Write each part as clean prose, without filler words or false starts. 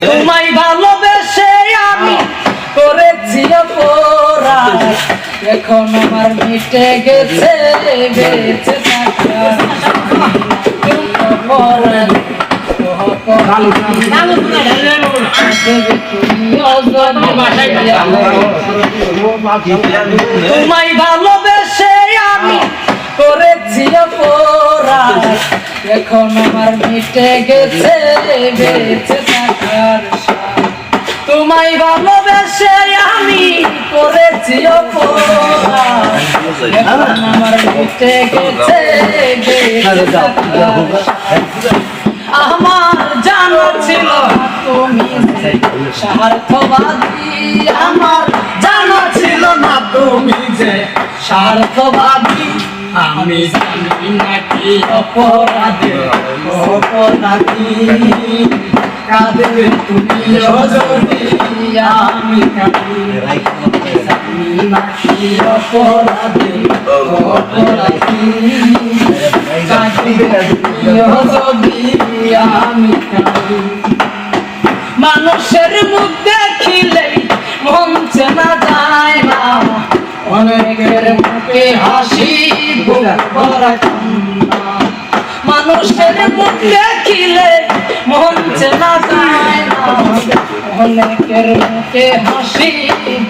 তোমায় ভালোবেসে আমি করেছি অপরাধ, এখন আমার মিটে গেছে বেঁচে থাকার অপরাধ। তোমায় ভালোবেসে আমি করেছি অপরাধ, এখন আমার মিটে গেছে বেঁচে থাকার স্বাদ। তোমায় ভালোবেসে আমি করেছি অপরাধ, এখন আমার মিটে গেছে বেঁচে থাকার স্বাদ। আমার জানা ছিল তুমি যে স্বার্থবাদী, আমার জানা ছিল না তুমি যে স্বার্থবাদী। আমি জানি নাকি অপরাধী অপরাধী, কাঁদবে তুমি যদি আমি কাঁদি। জানি নাকি অপরাধী অপরাধী, কাঁদবে তুমি যদি আমি কাঁদি। মানুষের মুখ দেখিলে মন চেনা যায় না, অনেকের মুখে হাসি বুক ভরা কান্না। মানুষের মুখ দেখিলে মন চেনা যায় না, অনেকের মুখে হাসি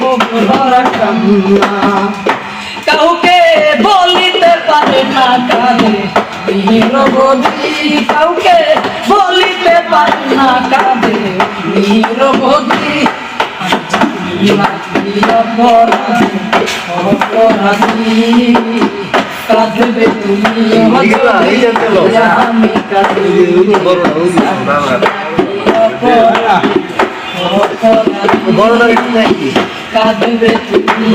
বুক ভরা কান্না। কাউকে বলিতে পারে না কাঁদে নিরবধি, কাউকে বলিতে পারে না কাঁদে নিরবধি। অপরাধী অপরাধী, কাঁদবে তুমি আমি কাঁদি। কাঁদবে তুমি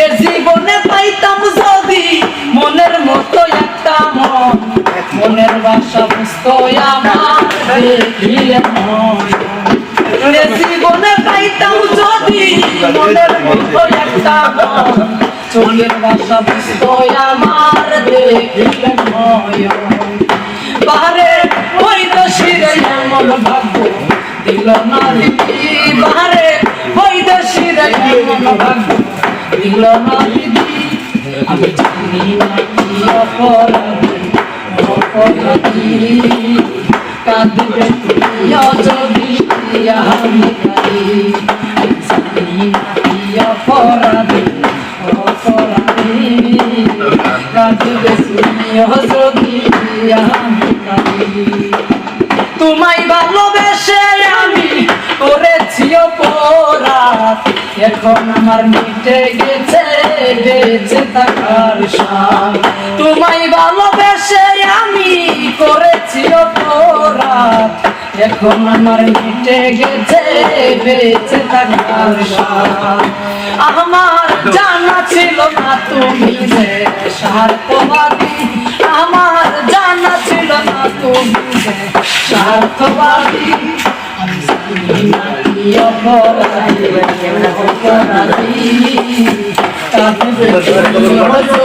এ জীবনে পাইতাম যদি মনের মতো একটা মন, মনের বাসা বুঝতো আমার দেখিলে মন। এ জীবনে পাইতাম যদি মনের মতো একটা মন, চোখের বাসা বুঝতো আমার দেখিলে নয়ন। বাহারে ওই দোষীরে এমন ভাগ্য দিল না দিদি, বাহারে ওই দোষীরে এমন ভাগ্য দিল না দিদি। আমি জানি নাকি অপরাধী অপরাধী, কাঁদবে তুমি যদি আমি কাঁদি। জানি নাকি অপরাধী অপরাধী, কাঁদবে তুমি যদি আমি কাঁদি। তোমায় ভালোবেসে আমি করেছি অপরাধ, এখন আমার মিটে গেছে বেঁচে থাকার স্বাদ। তোমায় ভালোবেসে আমি করেছি অপরাধ, এখন আমার মিটে গেছে বেঁচে থাকার স্বাদ। আমার জানা ছিল না তুমি যে স্বার্থবাদী, আমার জানা ছিল না তুমি যে স্বার্থবাদী। আমি জানি নাকি অপরাধী অপরাধী, কাঁদবে তুমি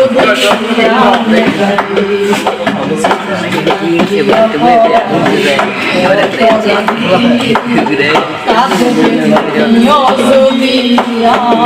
যদি আমি কাঁদি। কাঁদবে তুমি যদি আমি